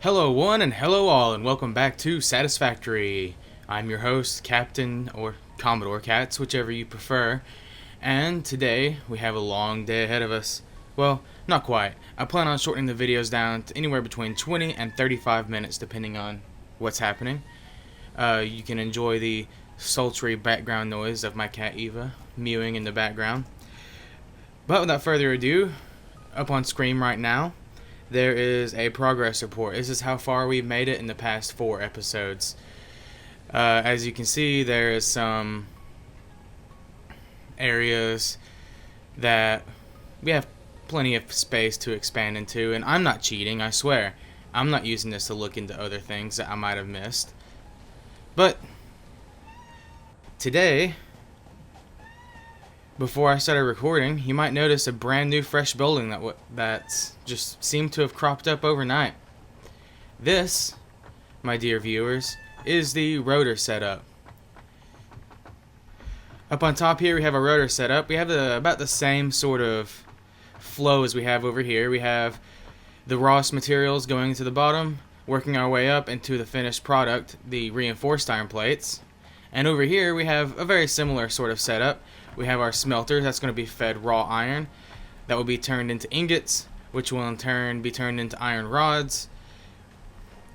Hello one and hello all and welcome back to SatisFACTORY. I'm your host, Captain or Commodore Cats, whichever you prefer. And today we have a long day ahead of us. Well, not quite. I plan on shortening the videos down to anywhere between 20 and 35 minutes depending on what's happening. You can enjoy the sultry background noise of my cat Eva mewing in the background. But without further ado, up on screen right now, there is a progress report. This is how far we've made it in the past 4 episodes. As you can see, there is some areas that we have plenty of space to expand into, and I'm not cheating, I swear. I'm not using this to look into other things that I might have missed. But today, before I started recording, you might notice a brand new fresh building that's just seemed to have cropped up overnight. This, my dear viewers, is the rotor setup. Up on top here we have a rotor setup. We have about the same sort of flow as we have over here. We have the raw materials going to the bottom, working our way up into the finished product, the reinforced iron plates. And over here we have a very similar sort of setup. We have our smelter that's going to be fed raw iron that will be turned into ingots, which will in turn be turned into iron rods,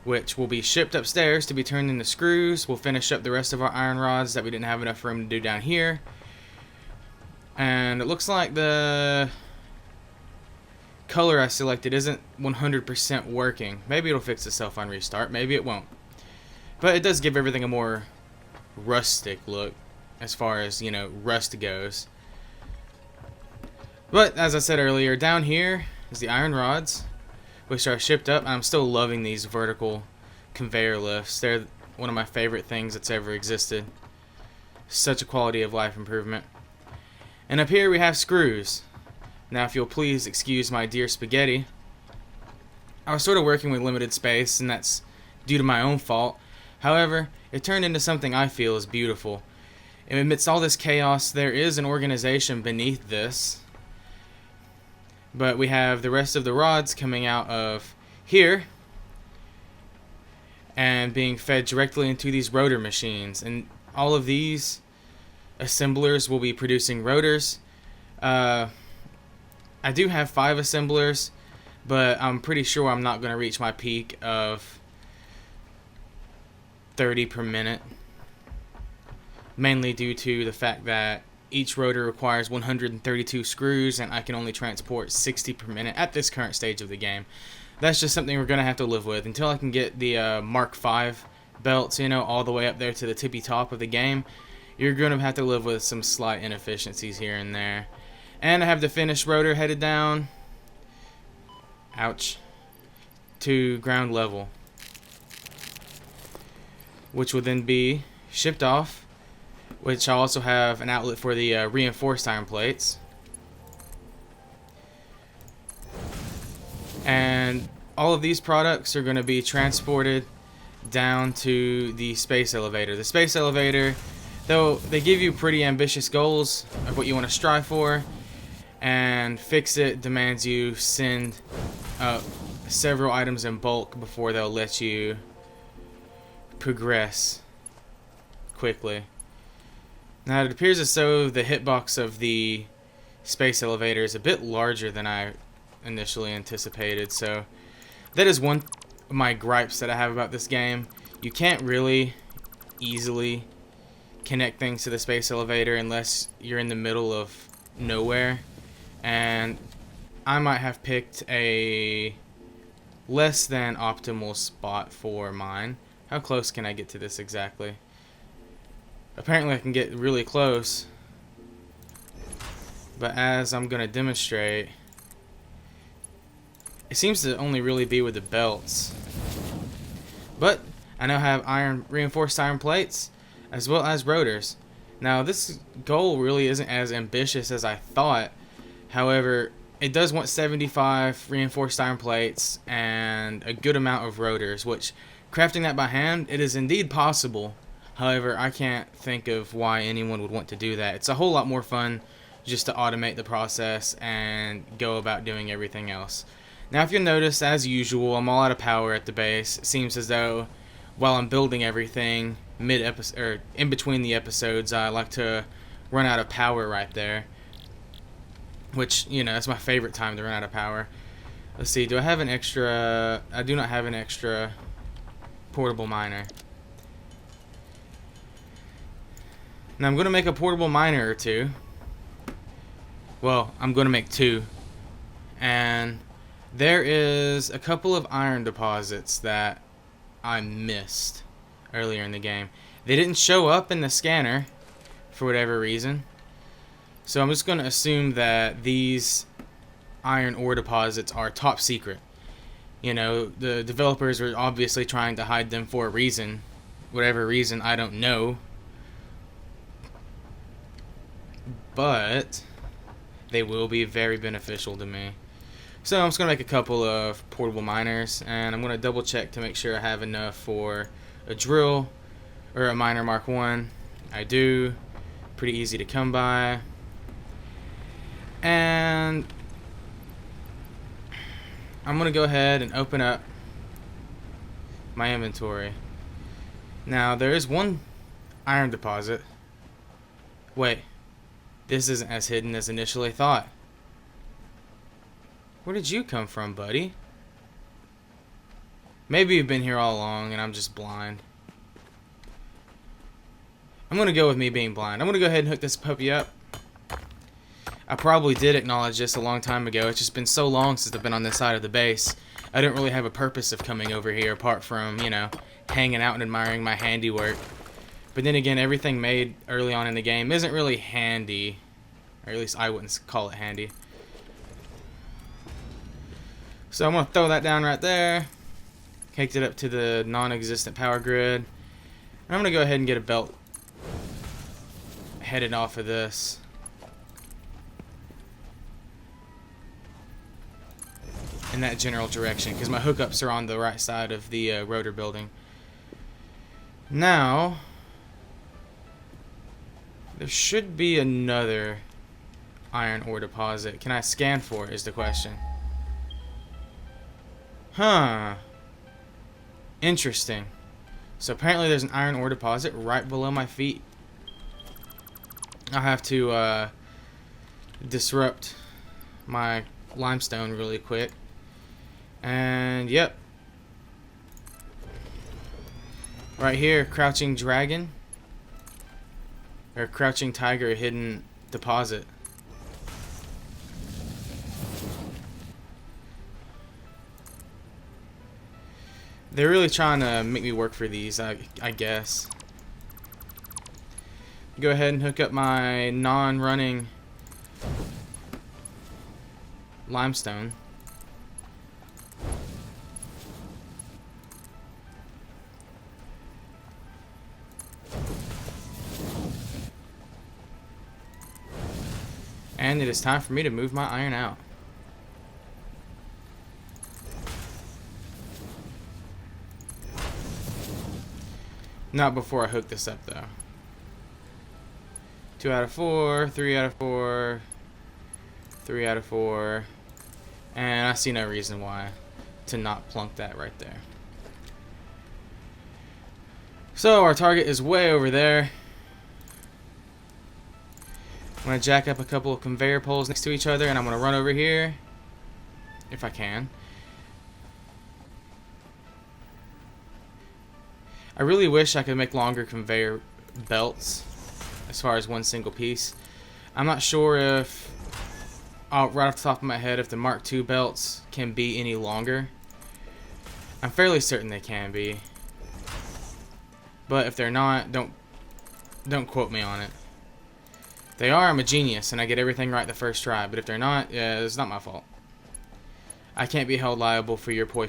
which will be shipped upstairs to be turned into screws. We'll finish up the rest of our iron rods that we didn't have enough room to do down here. And it looks like the color I selected isn't 100% working. Maybe it'll fix itself on restart, maybe it won't. But it does give everything a more rustic look as far as, rust goes. But as I said earlier, down here is the iron rods, which are shipped up. I'm still loving these vertical conveyor lifts. They're one of my favorite things that's ever existed. Such a quality of life improvement. And up here we have screws. Now if you'll please excuse my dear spaghetti, I was sort of working with limited space, and that's due to my own fault. However, it turned into something I feel is beautiful. And amidst all this chaos, there is an organization beneath this. But we have the rest of the rods coming out of here and being fed directly into these rotor machines. And all of these assemblers will be producing rotors. I do have 5 assemblers, but I'm pretty sure I'm not going to reach my peak of 30 per minute. Mainly due to the fact that each rotor requires 132 screws, and I can only transport 60 per minute at this current stage of the game. That's just something we're going to have to live with until I can get the Mark V belts, all the way up there to the tippy top of the game. You're going to have to live with some slight inefficiencies here and there. And I have the finished rotor headed down, ouch, to ground level, which will then be shipped off, which I also have an outlet for the reinforced iron plates. And all of these products are going to be transported down to the space elevator. The space elevator, though they give you pretty ambitious goals of what you want to strive for, and Fix It demands you send several items in bulk before they'll let you progress quickly. Now it appears as though the hitbox of the space elevator is a bit larger than I initially anticipated, so that is one of my gripes that I have about this game. You can't really easily connect things to the space elevator unless you're in the middle of nowhere, and I might have picked a less than optimal spot for mine. How close can I get to this exactly? Apparently I can get really close, but as I'm going to demonstrate, it seems to only really be with the belts. But I now have reinforced iron plates as well as rotors. Now this goal really isn't as ambitious as I thought. However, it does want 75 reinforced iron plates and a good amount of rotors, which, crafting that by hand, it is indeed possible. However, I can't think of why anyone would want to do that. It's a whole lot more fun just to automate the process and go about doing everything else. Now, if you'll notice, as usual, I'm all out of power at the base. It seems as though while I'm building everything mid-episode or in between the episodes, I like to run out of power right there. Which, you know, that's my favorite time to run out of power. Let's see, do I have an extra... I do not have an extra portable miner. Now I'm going to make a portable miner or two. Well, I'm going to make two. And there is a couple of iron deposits that I missed earlier in the game. They didn't show up in the scanner for whatever reason. So I'm just going to assume that these iron ore deposits are top secret. You know, the developers are obviously trying to hide them for a reason. Whatever reason, I don't know. But they will be very beneficial to me. So I'm just going to make a couple of portable miners, and I'm going to double check to make sure I have enough for a drill or a miner Mark 1. I do. Pretty easy to come by. And I'm going to go ahead and open up my inventory. Now, there is one iron deposit. Wait, this isn't as hidden as initially thought. Where did you come from, buddy? Maybe you've been here all along and I'm just blind. I'm going to go with me being blind. I'm going to go ahead and hook this puppy up. I probably did acknowledge this a long time ago. It's just been so long since I've been on this side of the base. I didn't really have a purpose of coming over here apart from, you know, hanging out and admiring my handiwork. But then again, everything made early on in the game isn't really handy. Or at least I wouldn't call it handy. So I'm going to throw that down right there. Caked it up to the non-existent power grid. And I'm going to go ahead and get a belt headed off of this. In that general direction, because my hookups are on the right side of the rotor building. Now, there should be another iron ore deposit. Can I scan for it is the question. Huh. Interesting. So apparently there's an iron ore deposit right below my feet. I'll have to disrupt my limestone really quick. And yep. Right here, crouching dragon. Or crouching tiger, hidden deposit. They're really trying to make me work for these, I guess. Go ahead and hook up my non-running limestone. And it is time for me to move my iron out. Not before I hook this up, though. 2 out of 4, 3 out of 4, 3 out of 4. And I see no reason why to not plunk that right there. So our target is way over there. I'm going to jack up a couple of conveyor poles next to each other, and I'm going to run over here, if I can. I really wish I could make longer conveyor belts, as far as one single piece. I'm not sure if, right off the top of my head, if the Mark II belts can be any longer. I'm fairly certain they can be. But if they're not, don't quote me on it. If they are, I'm a genius and I get everything right the first try. But if they're not, yeah, it's not my fault. I can't be held liable for your poor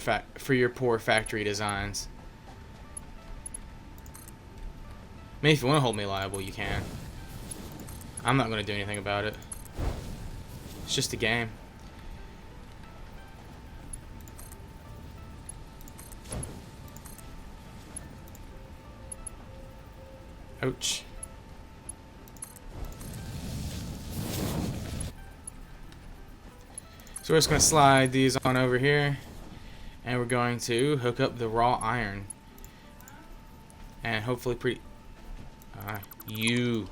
factory designs. I mean, if you want to hold me liable, you can. I'm not going to do anything about it. It's just a game. Ouch. So we're just going to slide these on over here, and we're going to hook up the raw iron. And hopefully you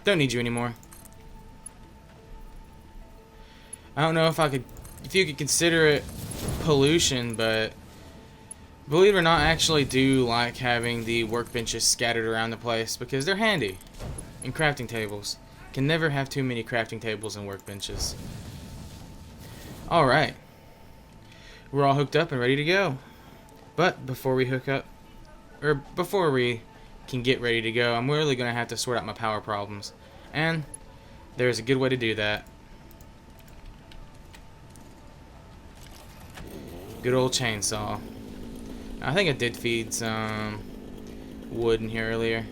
don't need you anymore. I don't know if you could consider it pollution, but believe it or not, I actually do like having the workbenches scattered around the place because they're handy. And crafting tables. Can never have too many crafting tables and workbenches. Alright. We're all hooked up and ready to go. But before we hook up, or before we can get ready to go, I'm really going to have to sort out my power problems. And there's a good way to do that. Good old chainsaw. I think I did feed some wood in here earlier.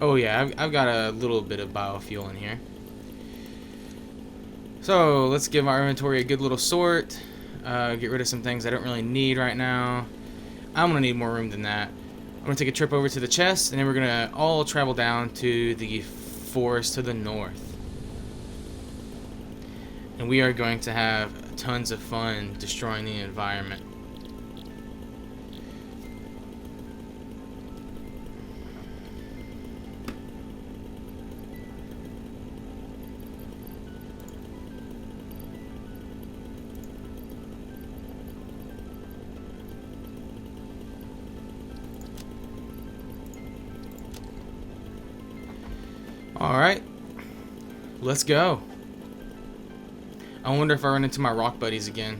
Oh yeah, I've got a little bit of biofuel in here. So let's give our inventory a good little sort. Get rid of some things I don't really need right now. I'm gonna need more room than that. I'm gonna take a trip over to the chest, and then we're gonna all travel down to the forest to the north. And we are going to have tons of fun destroying the environment. Alright, let's go. I wonder if I run into my rock buddies again.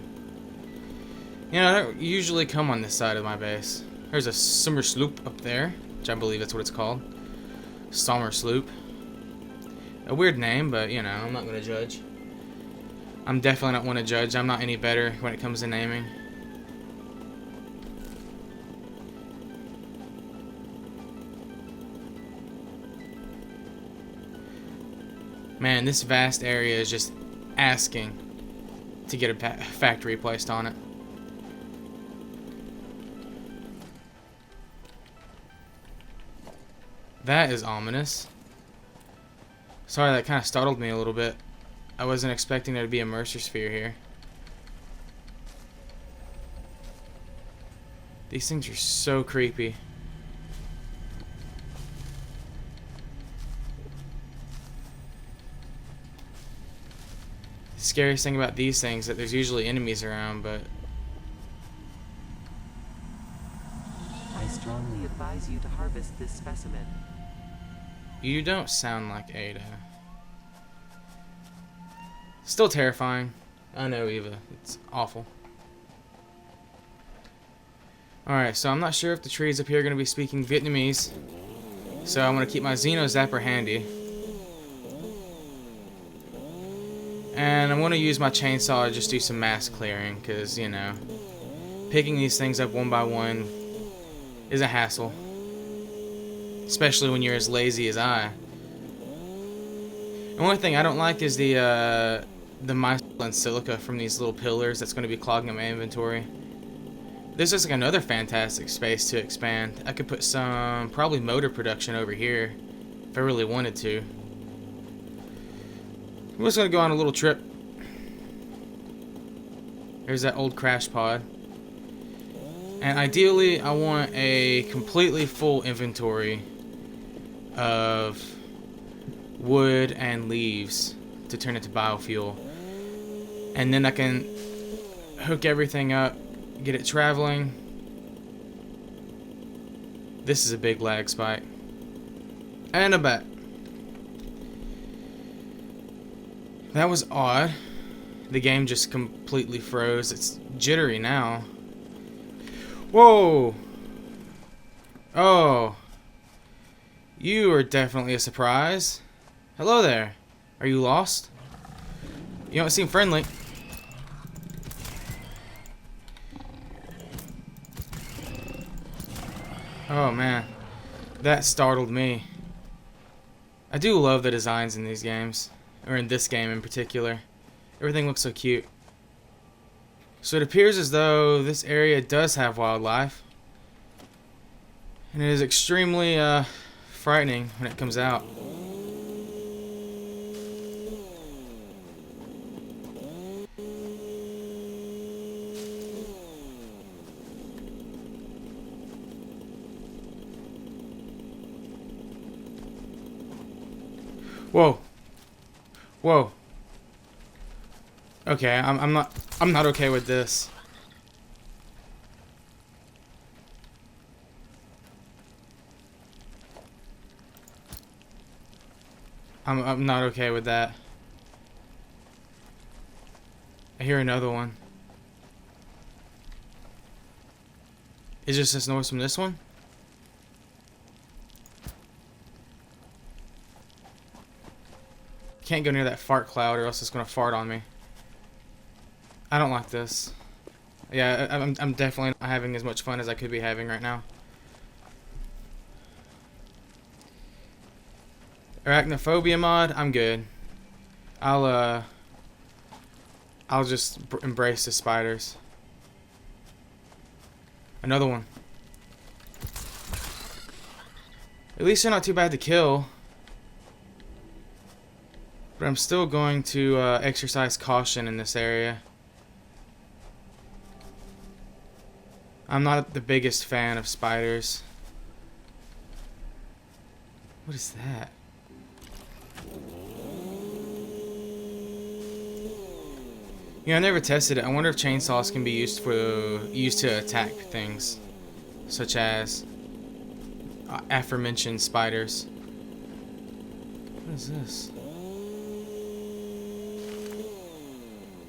You know, I don't usually come on this side of my base. There's a summer sloop up there, which I believe that's what it's called. Summer sloop. A weird name, but you know, I'm not going to judge. I'm definitely not one to judge. I'm not any better when it comes to naming. Man, this vast area is just asking to get a factory placed on it. That is ominous. Sorry, that kind of startled me a little bit. I wasn't expecting there to be a Mercer Sphere here. These things are so creepy. The scariest thing about these things is that there's usually enemies around, but I strongly advise you to harvest this specimen. you don't sound like Ada. Still terrifying. I know, Eva. It's awful. Alright, so I'm not sure if the trees up here are going to be speaking Vietnamese. So I'm going to keep my Xeno Zapper handy. And I'm going to use my chainsaw to just do some mass clearing, because, you know, picking these things up one by one is a hassle. Especially when you're as lazy as I. And one thing I don't like is the mycelium silica from these little pillars that's going to be clogging my inventory. There's just like another fantastic space to expand. I could put some, probably motor production over here, if I really wanted to. I'm just going to go on a little trip. There's that old crash pod. And ideally, I want a completely full inventory of wood and leaves to turn into biofuel. And then I can hook everything up, get it traveling. This is a big lag spike. And a bet. That was odd. The game just completely froze. It's jittery now. Whoa! Oh. You are definitely a surprise. Hello there. Are you lost? You don't seem friendly. Oh man. That startled me. I do love the designs in these games. Or in this game in particular. Everything looks so cute. So it appears as though this area does have wildlife. And it is extremely frightening when it comes Whoa. Whoa. Okay, I'm not okay with this. I'm not okay with that. I hear another one. Is just this noise from this one? Can't go near that fart cloud or else it's gonna fart on me. I don't like this. Yeah, I'm definitely not having as much fun as I could be having right now. Arachnophobia mod, I'm good. I'll just embrace the spiders. Another one. At least they're not too bad to kill. But I'm still going to exercise caution in this area. I'm not the biggest fan of spiders. What is that? You know, I never tested it. I wonder if chainsaws can be used to attack things, such as aforementioned spiders. What is this?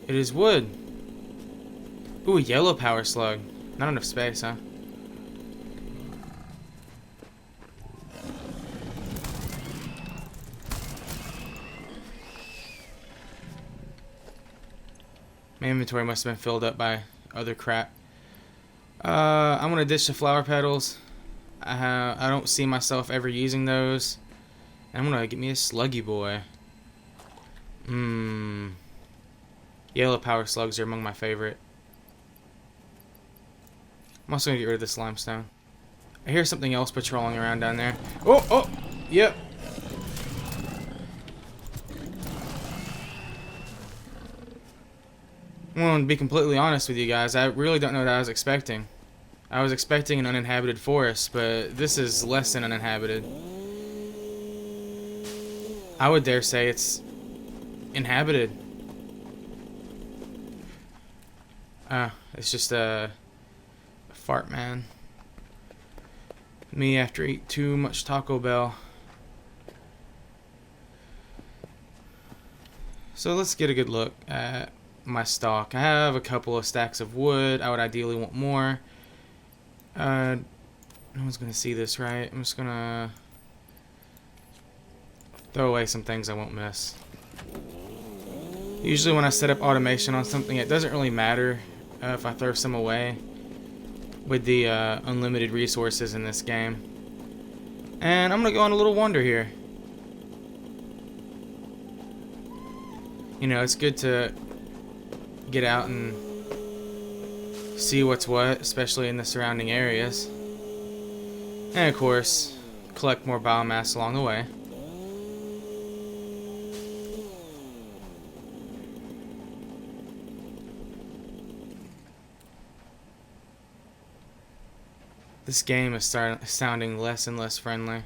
It is wood. Ooh, a yellow power slug. Not enough space, huh? My inventory must have been filled up by other crap. I'm gonna ditch the flower petals. I don't see myself ever using those. I'm gonna get me a sluggy boy. Yellow power slugs are among my favorite. I'm also gonna get rid of this limestone. I hear something else patrolling around down there. Oh, yep. I'm gonna be completely honest with you guys. I really don't know what I was expecting. I was expecting an uninhabited forest, but this is less than uninhabited. I would dare say it's inhabited. It's just a fart, man. Me after eat too much Taco Bell. So let's get a good look at my stock. I have a couple of stacks of wood. I would ideally want more. No one's gonna see this, right? I'm just gonna throw away some things I won't miss. Usually when I set up automation on something, it doesn't really matter if I throw some away with the unlimited resources in this game. And I'm gonna go on a little wander here. You know, it's good to get out and see what's what, especially in the surrounding areas. And of course, collect more biomass along the way. This game is sounding less and less friendly.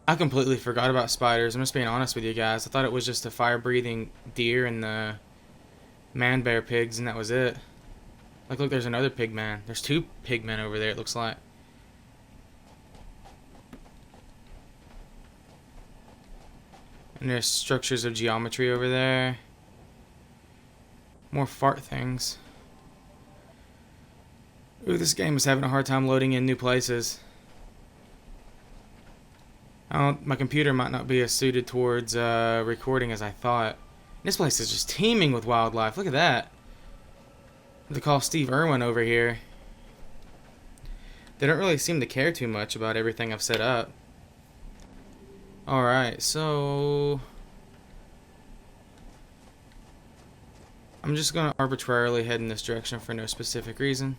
I completely forgot about spiders. I'm just being honest with you guys. I thought it was just the fire-breathing deer and the man-bear pigs, and that was it. Like, look, there's another pig man. There's two pig men over there, it looks like. And there's structures of geometry over there. More fart things. Ooh, this game is having a hard time loading in new places. My computer might not be as suited towards recording as I thought. This place is just teeming with wildlife. Look at that. They call Steve Irwin over here. They don't really seem to care too much about everything I've set up. Alright, so I'm just going to arbitrarily head in this direction for no specific reason.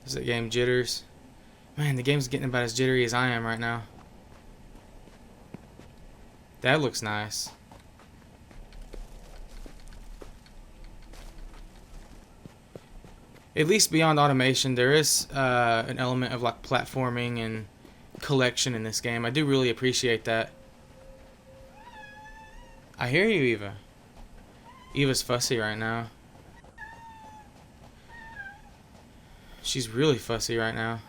Is the game jitters? Man, the game's getting about as jittery as I am right now. That looks nice. At least beyond automation, there is an element of like platforming and collection in this game. I do really appreciate that. I hear you, Eva. Eva's fussy right now. She's really fussy right now.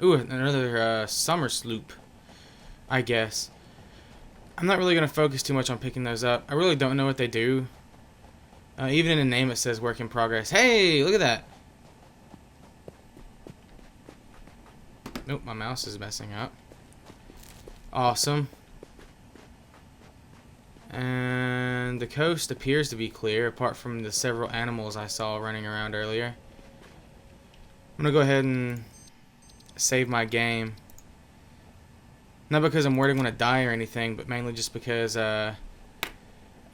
Ooh, another summer sloop, I guess. I'm not really going to focus too much on picking those up. I really don't know what they do. Even in the name it says work in progress. Hey, look at that. Nope, my mouse is messing up. Awesome. And the coast appears to be clear, apart from the several animals I saw running around earlier. I'm going to go ahead and save my game. Not because I'm worried I'm going to die or anything, but mainly just because I've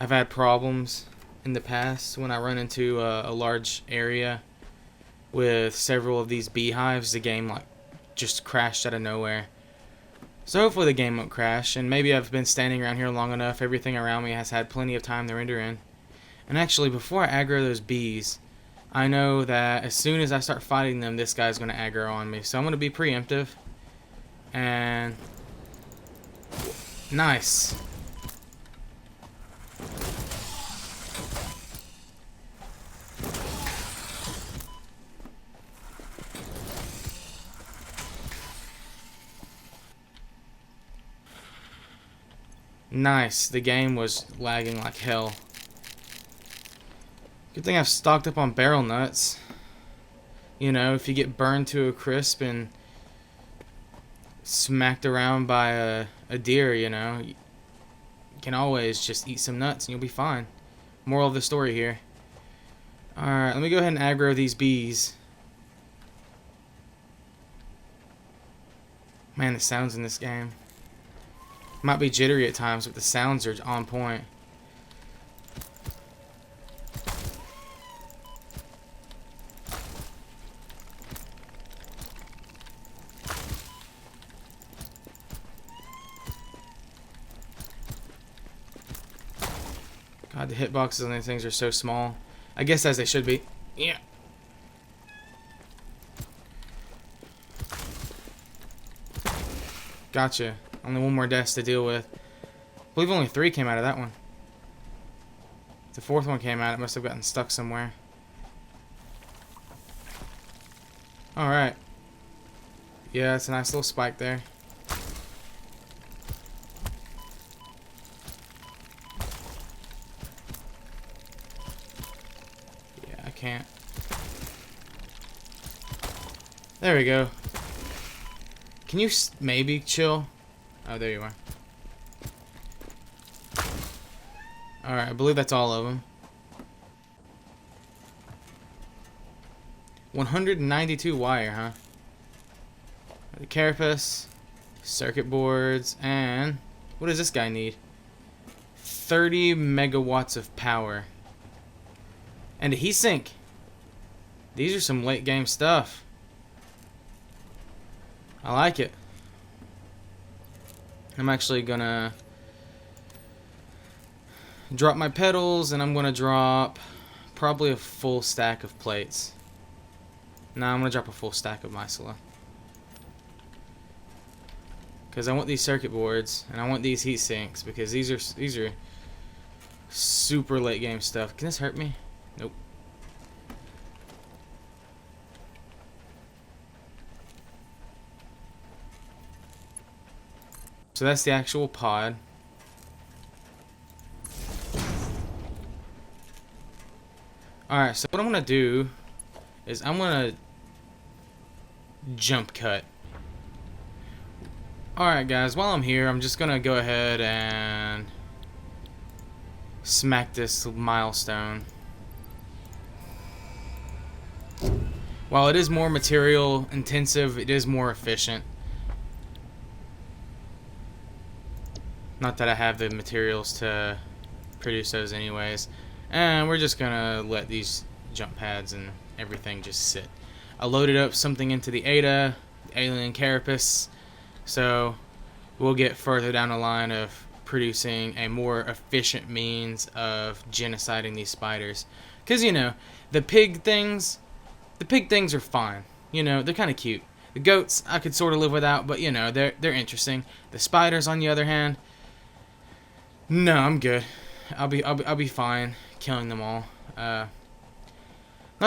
had problems in the past when I run into a large area with several of these beehives. The game just crashed out of nowhere. So hopefully the game won't crash, and maybe I've been standing around here long enough, everything around me has had plenty of time to render in. And actually, before I aggro those bees, I know that as soon as I start fighting them, this guy's going to aggro on me. So I'm going to be preemptive. And nice. Nice. The game was lagging like hell. Good thing I've stocked up on barrel nuts. You know, if you get burned to a crisp and smacked around by a deer, you know, you can always just eat some nuts and you'll be fine. Moral of the story here. Alright, let me go ahead and aggro these bees. Man, the sounds in this game. Might be jittery at times, but the sounds are on point. God, the hitboxes on these things are so small. I guess as they should be. Yeah. Gotcha. Only one more death to deal with. I believe only 3 came out of that one. If the 4th one came out, it must have gotten stuck somewhere. Alright. Yeah, it's a nice little spike there. Yeah, I can't. There we go. Can you maybe chill? Oh, there you are. Alright, I believe that's all of them. 192 wire, huh? The carapace, circuit boards, and what does this guy need? 30 megawatts of power. And a heat sink. These are some late game stuff. I like it. I'm actually gonna drop my pedals, and I'm gonna drop probably a full stack of plates. No, I'm gonna drop a full stack of Mycela. Because I want these circuit boards, and I want these heat sinks, because these are super late game stuff. Can this hurt me? Nope. So that's the actual pod. Alright, so what I'm going to do is I'm going to jump cut. Alright guys, while I'm here, I'm just going to go ahead and smack this milestone. While it is more material intensive, it is more efficient. Not that I have the materials to produce those anyways. And we're just gonna let these jump pads and everything just sit. I loaded up something into the ADA, alien carapace, so we'll get further down the line of producing a more efficient means of genociding these spiders. Because, you know, the pig things are fine. You know, they're kind of cute. The goats I could sort of live without, but you know, they're interesting. The spiders, on the other hand, no, I'm good. I'll be fine killing them all. Not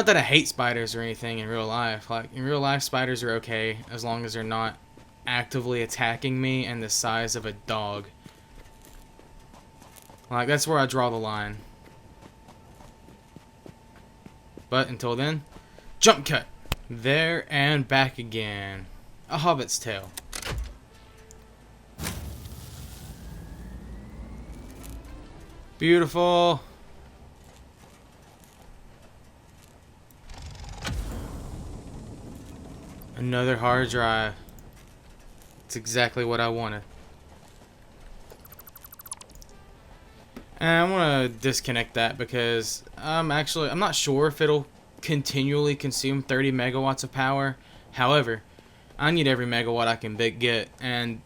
that I hate spiders or anything in real life. Like, in real life, spiders are okay as long as they're not actively attacking me and the size of a dog. Like, that's where I draw the line. But until then, jump cut. There and back again. A hobbit's tale. Beautiful. Another hard drive. It's exactly what I wanted. And I'm gonna disconnect that because I'm not sure if it'll continually consume 30 megawatts of power. However, I need every megawatt I can get, and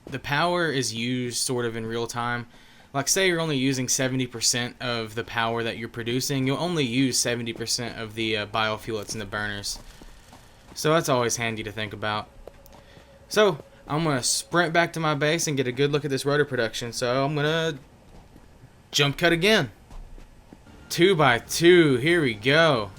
the power is used sort of in real time. Like, say you're only using 70% of the power that you're producing, you'll only use 70% of the biofuel that's in the burners. So that's always handy to think about. So I'm gonna sprint back to my base and get a good look at this rotor production. So I'm gonna jump cut again. 2x2, here we go.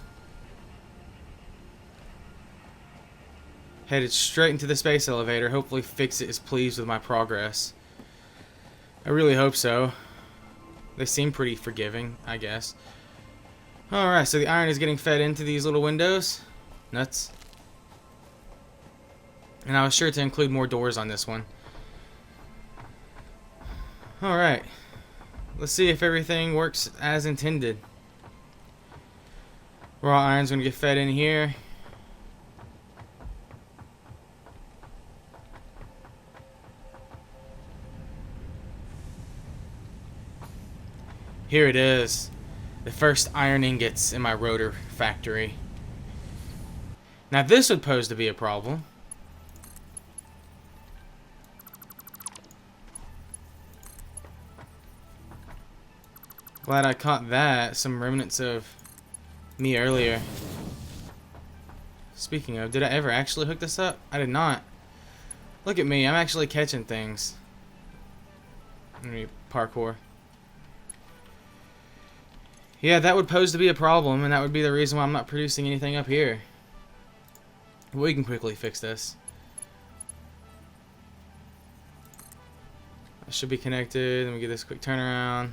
Headed straight into the space elevator. Hopefully Fix-It is pleased with my progress. I really hope so. They seem pretty forgiving, I guess. Alright, so the iron is getting fed into these little windows. Nuts. And I was sure to include more doors on this one. Alright. Let's see if everything works as intended. Raw iron's going to get fed in here. Here it is. The first iron ingots in my rotor factory. Now this would pose to be a problem. Glad I caught that. Some remnants of me earlier. Speaking of, did I ever actually hook this up? I did not. Look at me, I'm actually catching things. Let me parkour. Yeah, that would pose to be a problem, and that would be the reason why I'm not producing anything up here. We can quickly fix this. I should be connected. Let me get this quick turnaround.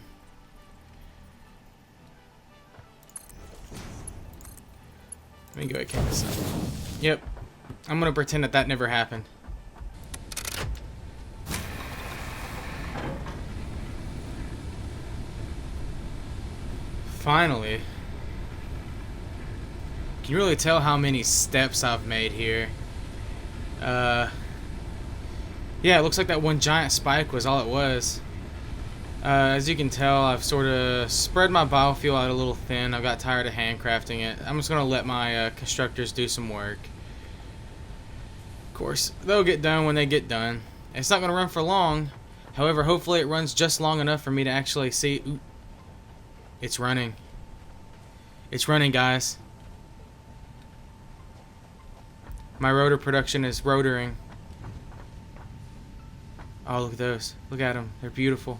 Let me go ahead and kick this up. Yep. I'm going to pretend that never happened. Finally. Can you really tell how many steps I've made here? Yeah, it looks like that one giant spike was all it was. As you can tell, I've sort of spread my biofuel out a little thin. I got tired of handcrafting it. I'm just going to let my constructors do some work. Of course, they'll get done when they get done. It's not going to run for long. However, hopefully it runs just long enough for me to actually see... Ooh, it's running. It's running, guys. My rotor production is rotoring. Oh, look at those. Look at them. They're beautiful.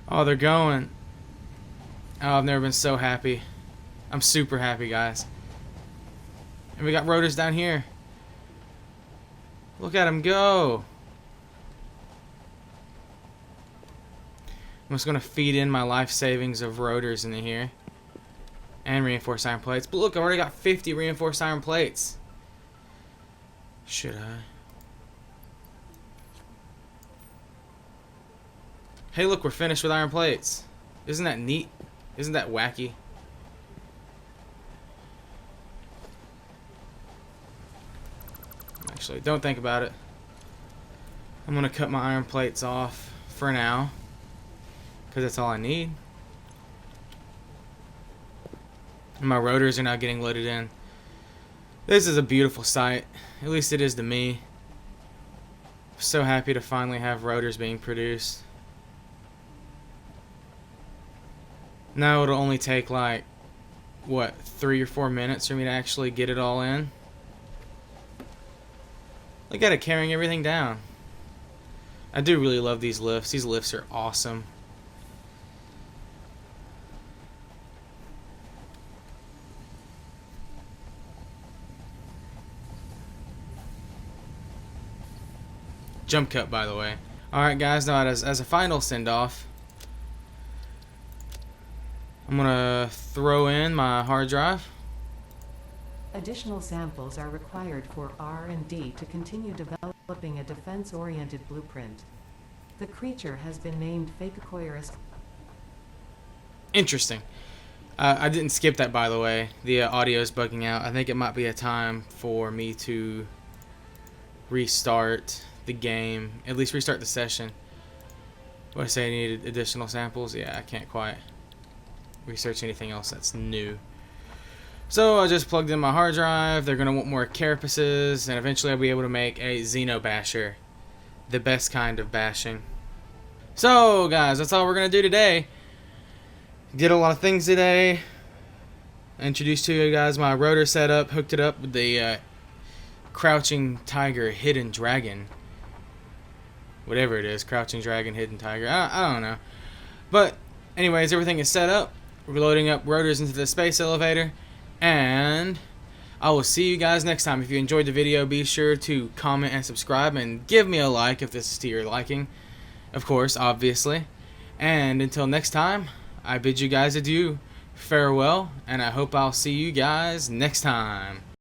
Oh, they're going. Oh, I've never been so happy. I'm super happy, guys. And we got rotors down here. Look at them go. I'm just going to feed in my life savings of rotors into here. And reinforced iron plates. But look, I already got 50 reinforced iron plates. Should I? Hey, look, we're finished with iron plates. Isn't that neat? Isn't that wacky? Actually, don't think about it. I'm going to cut my iron plates off for now, because that's all I need. And my rotors are now getting loaded in. This is a beautiful sight. At least it is to me. I'm so happy to finally have rotors being produced. Now it'll only take like, what, 3 or 4 minutes for me to actually get it all in. Look at it carrying everything down. I do really love these lifts. These lifts are awesome. Jump cut, by the way. Alright guys, now as a final send-off, I'm gonna throw in my hard drive. Additional samples are required for R&D to continue developing a defense-oriented blueprint. The creature has been named Phacocoirus. Interesting. I didn't skip that, by the way. The audio is bugging out. I think it might be a time for me to restart the game, at least restart the session. What I say, I needed additional samples? Yeah, I can't quite research anything else that's new. So I just plugged in my hard drive. They're going to want more carapaces, and eventually I'll be able to make a Xenobasher, the best kind of bashing. So guys, that's all we're going to do today. Did a lot of things today. I introduced to you guys my rotor setup, hooked it up with the Crouching Tiger Hidden Dragon. Whatever it is, Crouching Dragon, Hidden Tiger, I don't know. But anyways, everything is set up. We're loading up rotors into the space elevator, and I will see you guys next time. If you enjoyed the video, be sure to comment and subscribe, and give me a like if this is to your liking, of course, obviously. And until next time, I bid you guys adieu, farewell, and I hope I'll see you guys next time.